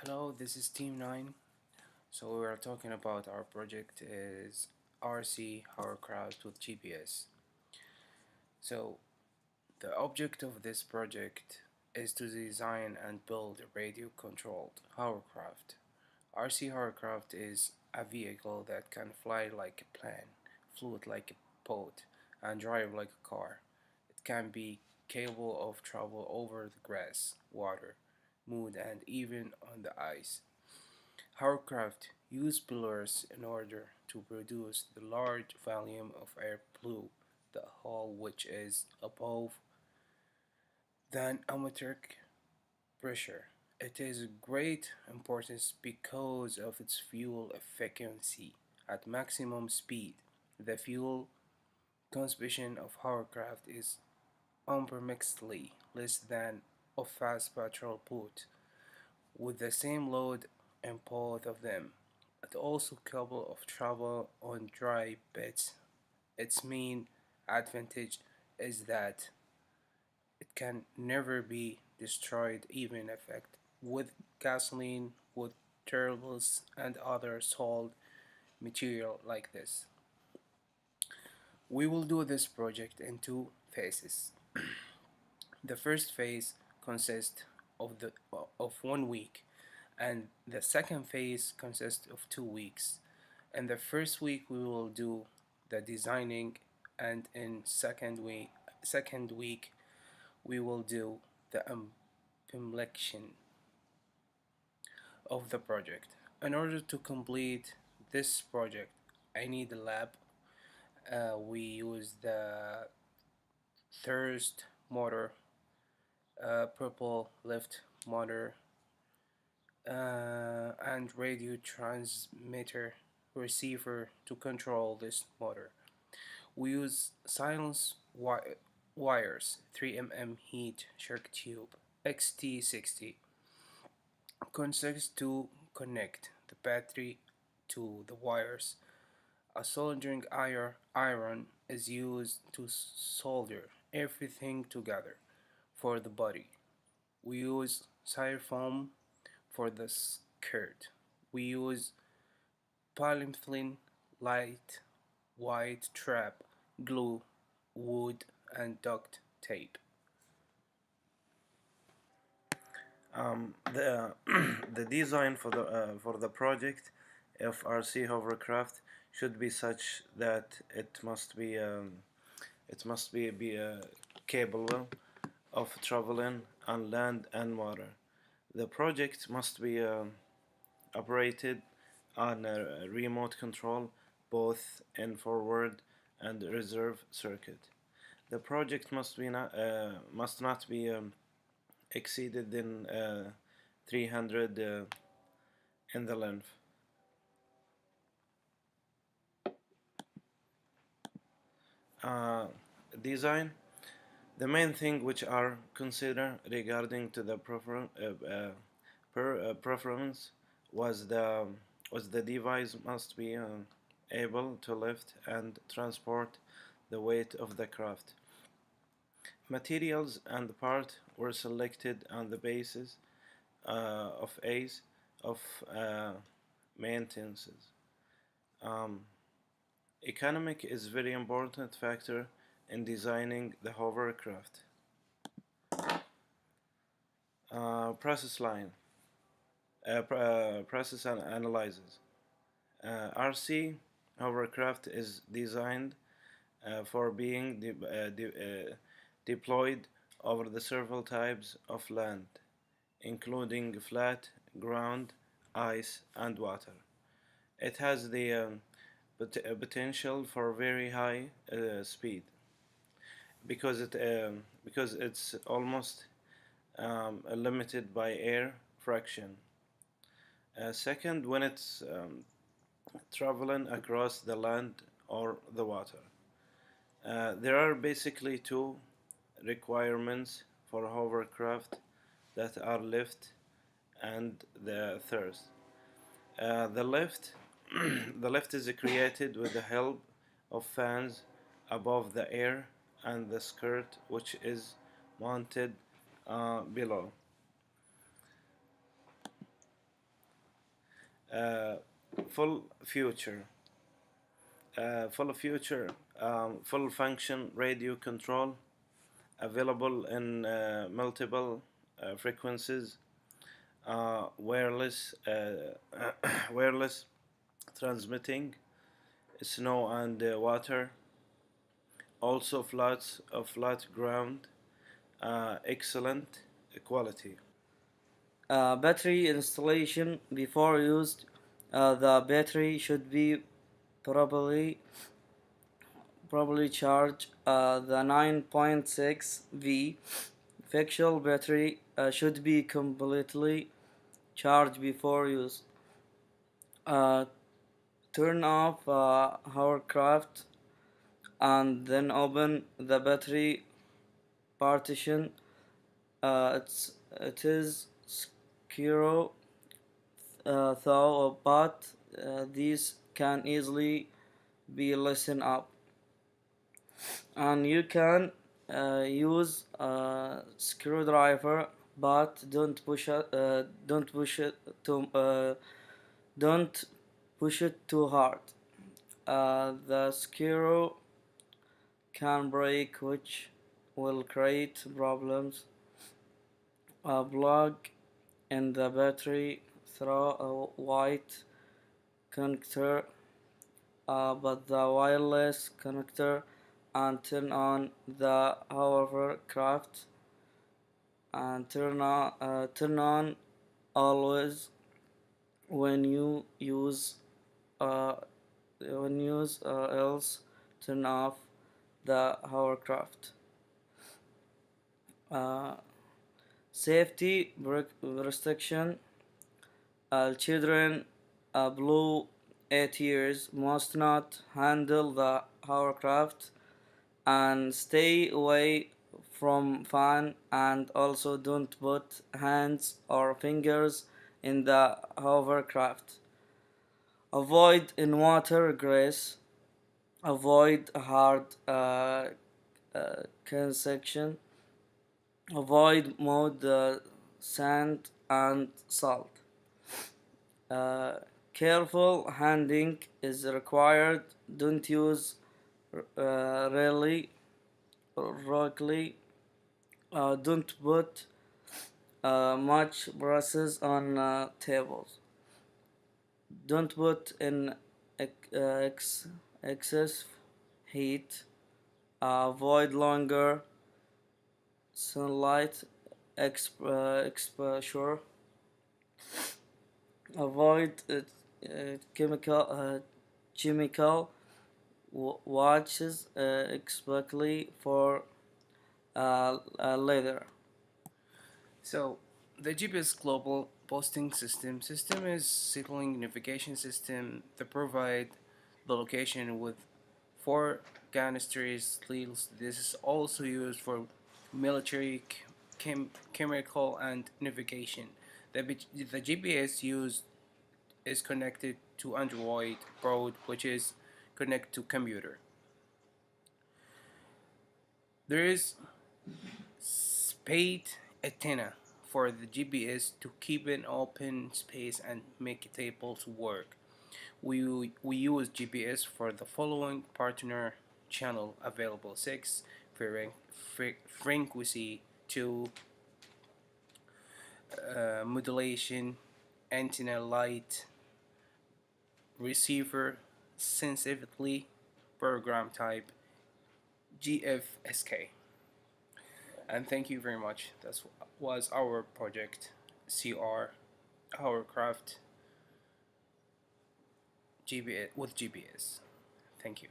Hello, this is Team 9. So we are talking about our project is RC Hovercraft with GPS. So the object of this project is to design and build a radio controlled hovercraft. RC Hovercraft is a vehicle that can fly like a plane, float like a boat, and drive like a car. It can be capable of travel over the grass, water, moon, and even on the ice. Hovercraft use pillars in order to produce the large volume of air below the hull, which is above than atmospheric pressure. It is of great importance because of its fuel efficiency at maximum speed. The fuel consumption of hovercraft is unpermissibly less than of fast patrol boat with the same load in both of them. It also capable of travel on dry beds. Its main advantage is that it can never be destroyed even effect with gasoline, with turbines and other solid material like this. We will do this project in two phases. The first phase consists of 1 week, and the second phase consists of 2 weeks. In the first week, we will do the designing, and in second week, we will do the implementation of the project. In order to complete this project, I need a lab. We use the thirst motor, purple lift motor, and radio transmitter receiver to control this motor. We use silence wires, 3 mm heat shrink tube, XT60 consists to connect the battery to the wires. A soldering iron is used to solder everything together for the body. We use styrofoam for the skirt. We use polyethylene, light, white trap, glue, wood, and duct tape. The the design for the project of RC hovercraft should be such that it must be capable of traveling on land and water. The project must be operated on a remote control, both in forward and reserve circuit. The project must not be exceeded in 300 in the length. Uh, Design. The main thing which are considered regarding to the performance was the device must be able to lift and transport the weight of the craft. Materials and parts were selected on the basis of A's of maintenance. Um, Economic is very important factor in designing the hovercraft. Process line, process and analyzes. RC hovercraft is designed for being deployed over the several types of land, including flat, ground, ice, and water. It has the potential for very high speed because it's almost limited by air fraction. Second, when it's traveling across the land or the water. There are basically two requirements for hovercraft that are lift and the thirst. The lift, the lift is created with the help of fans above the air and the skirt, which is mounted below. Uh, full future, full future, full function radio control, available in multiple frequencies, wireless, wireless transmitting, snow and water, also flat ground, excellent quality. Battery installation before used. The battery should be properly properly charged. The 9.6 V factual battery should be completely charged before use. Uh, Turn off Hovercraft and then open the battery partition. It is secure though, but these can easily be loosened up, and you can use a screwdriver, but don't push it too don't push it too hard. The screw can break, which will create problems. Plug in the battery through a white connector, but the wireless connector, and turn on the hovercraft and turn on always when you use uh, else turn off the hovercraft. Uh, Safety restriction. Children below 8 years must not handle the hovercraft and stay away from fan, and also don't put hands or fingers in the hovercraft. Avoid in water grass. Avoid hard construction. Avoid mud, sand, and salt. Uh, Careful handling is required. Don't use really rockly. Don't put much brushes on tables. Don't put in excess heat. Avoid longer sunlight exposure. Avoid chemical watches, especially for leather. So the GPS global posting system is signaling navigation system that provide the location with four canisters leads. This is also used for military, chemical, and navigation. The GPS used is connected to Android board, which is connected to computer. There is spade antenna for the GPS to keep an open space and make it able to work. We use GPS for the following partner channel available: 6 frequency, 2 modulation, antenna light, receiver sensitively, program type, GFSK. And thank you very much. That was our project, CR, Hovercraft, GPS with GPS. Thank you.